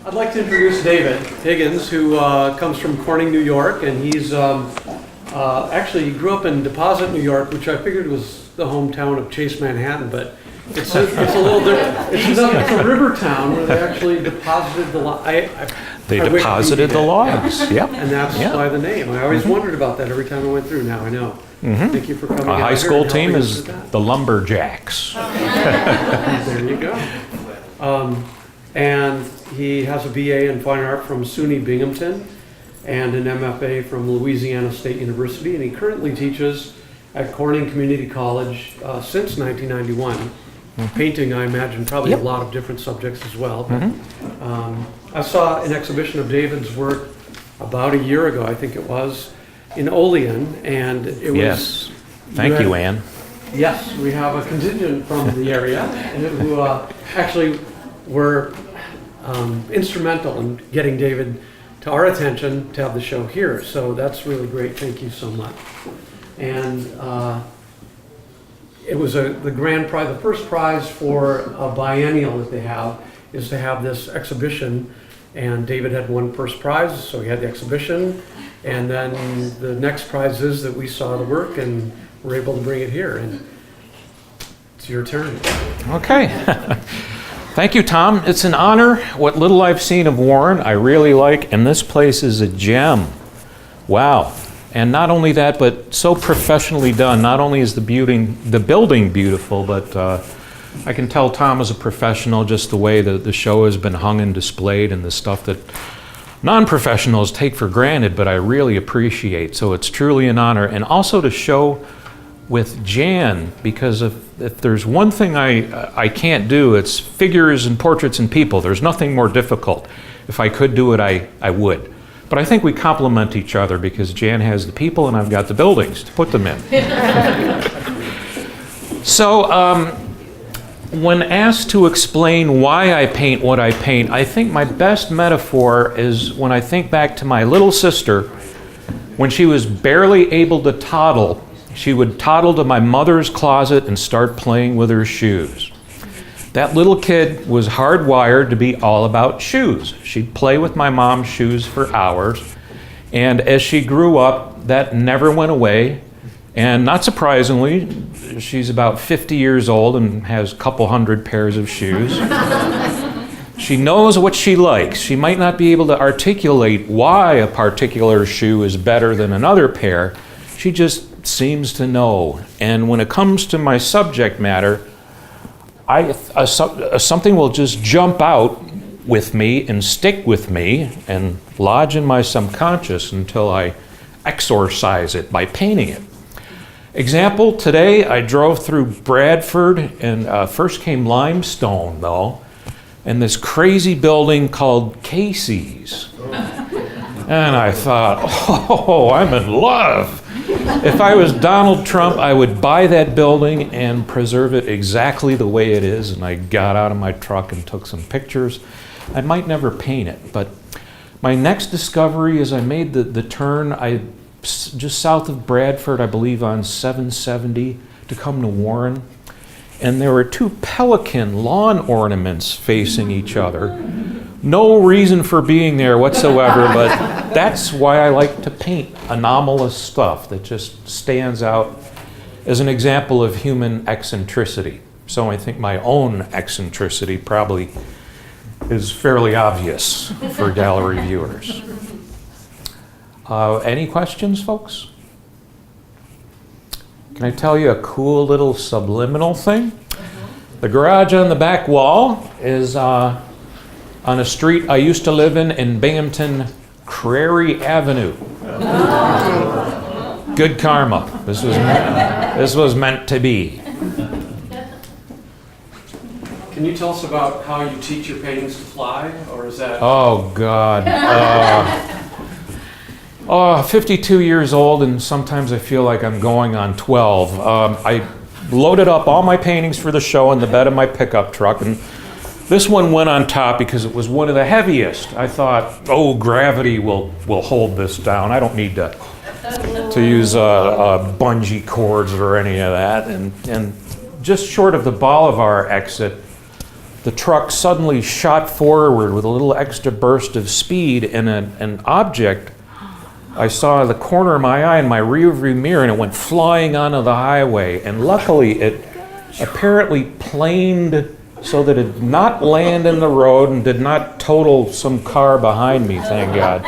I'd like to introduce David Higgins, who comes from Corning, New York, and he's actually he grew up in Deposit, New York, which I figured was the hometown of Chase Manhattan, but it's a little different. It's a river town where they actually deposited the They deposited the logs. Yep. And that's why the name. I always wondered about that every time I went through. Now I know. Thank you for coming. Our high school team is the Lumberjacks. There you go. And he has a BA in Fine Art from SUNY Binghamton and an MFA from Louisiana State University, and he currently teaches at Corning Community College since 1991. Painting, I imagine, probably a lot of different subjects as well. But, I saw an exhibition of David's work about a year ago, I think it was, in Olean, and it was... Yes. Thank you, Ann. Yes, we have a contingent from the area who actually were instrumental in getting David to our attention to have the show here. So that's really great. Thank you so much. And it was the grand prize, the first prize for a biennial that they have is to have this exhibition. And David had won first prize, so he had the exhibition. And then the next prize is that we saw the work and were able to bring it here. And it's your turn. Okay. Thank you, Tom. It's an honor. What little I've seen of Warren, I really like, and this place is a gem. Wow. And not only that, but so professionally done. Not only is the building beautiful, but I can tell Tom is a professional, just the way the show has been hung and displayed and the stuff that non-professionals take for granted, but I really appreciate. So it's truly an honor. And also to show with Jan, because if there's one thing I can't do, it's figures and portraits and people. There's nothing more difficult. If I could do it, I would. But I think we complement each other because Jan has the people and I've got the buildings to put them in. So when asked to explain why I paint what I paint, I think my best metaphor is when I think back to my little sister. When she was barely able to toddle, she would toddle to my mother's closet and start playing with her shoes. That little kid was hardwired to be all about shoes. She'd play with my mom's shoes for hours. And as she grew up, that never went away. And not surprisingly, she's about 50 years old and has a couple hundred pairs of shoes. She knows what she likes. She might not be able to articulate why a particular shoe is better than another pair. She just seems to know. And when it comes to my subject matter, something will just jump out with me and stick with me and lodge in my subconscious until I exorcise it by painting it. Example, today I drove through Bradford and first came Limestone though, and this crazy building called Casey's. And I thought, oh, I'm in love. If I was Donald Trump, I would buy that building and preserve it exactly the way it is. And I got out of my truck and took some pictures. I might never paint it, but my next discovery is I made the turn, just south of Bradford, I believe on 770 to come to Warren. And there were two pelican lawn ornaments facing each other. No reason for being there whatsoever, but that's why I like to paint anomalous stuff that just stands out as an example of human eccentricity. So I think my own eccentricity probably is fairly obvious for gallery viewers. Any questions, folks? Can I tell you a cool little subliminal thing? The garage on the back wall is on a street I used to live in Binghamton, Crary Avenue. Good karma. This was meant to be. Can you tell us about how you teach your paintings to fly, or is that... Oh, God. 52 years old, and sometimes I feel like I'm going on 12. I loaded up all my paintings for the show in the bed of my pickup truck, and this one went on top because it was one of the heaviest. I thought, oh, gravity will hold this down. I don't need to use bungee cords or any of that. And just short of the Bolivar exit, the truck suddenly shot forward with a little extra burst of speed, and an object I saw the corner of my eye in my rearview mirror, and it went flying onto the highway. And luckily, it apparently planed so that it did not land in the road and did not total some car behind me, thank God.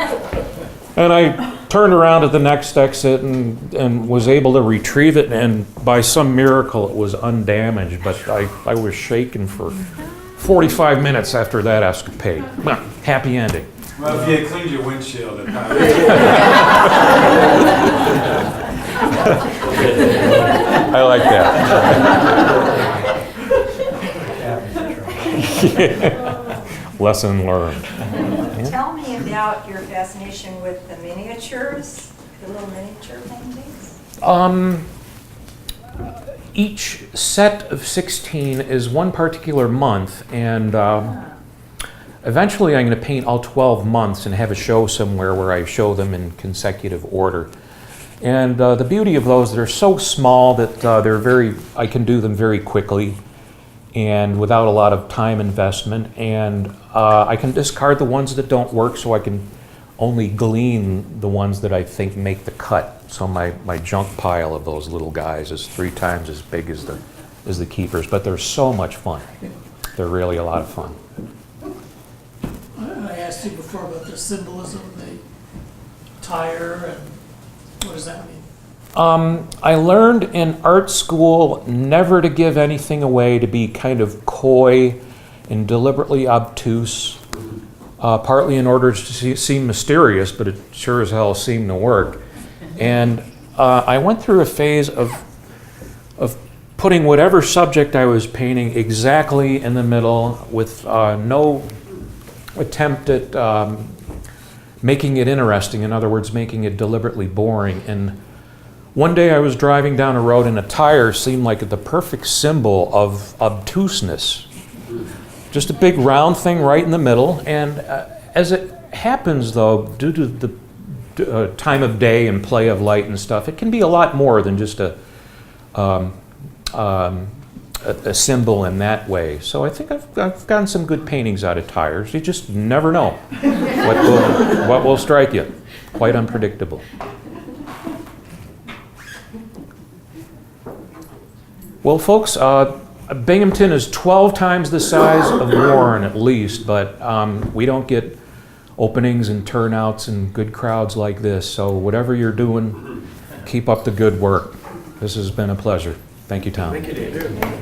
And I turned around at the next exit and was able to retrieve it, and by some miracle it was undamaged, but I was shaken for 45 minutes after that escapade. Well, happy ending. Well, if you had cleaned your windshield, it probably I like that. Lesson learned. Tell me about your fascination with the miniatures, the little miniature paintings. Each set of 16 is one particular month, and eventually I'm going to paint all 12 months and have a show somewhere where I show them in consecutive order. And the beauty of those, they're so small that I can do them very quickly and without a lot of time investment, and I can discard the ones that don't work, so I can only glean the ones that I think make the cut. So my junk pile of those little guys is 3 times as big as the keepers, but they're so much fun. They're really a lot of fun. I asked you before about the symbolism, the tire, and what does that mean? I learned in art school never to give anything away, to be kind of coy and deliberately obtuse, partly in order to seem mysterious, but it sure as hell seemed to work. And I went through a phase of putting whatever subject I was painting exactly in the middle, with no attempt at making it interesting, in other words, making it deliberately boring. And one day I was driving down a road, and a tire seemed like the perfect symbol of obtuseness. Just a big round thing right in the middle. And as it happens, though, due to the time of day and play of light and stuff, it can be a lot more than just a symbol in that way. So I think I've gotten some good paintings out of tires. You just never know what will strike you. Quite unpredictable. Well, folks, Binghamton is 12 times the size of Warren at least, but we don't get openings and turnouts and good crowds like this. So whatever you're doing, keep up the good work. This has been a pleasure. Thank you, Tom. Thank you, Dave.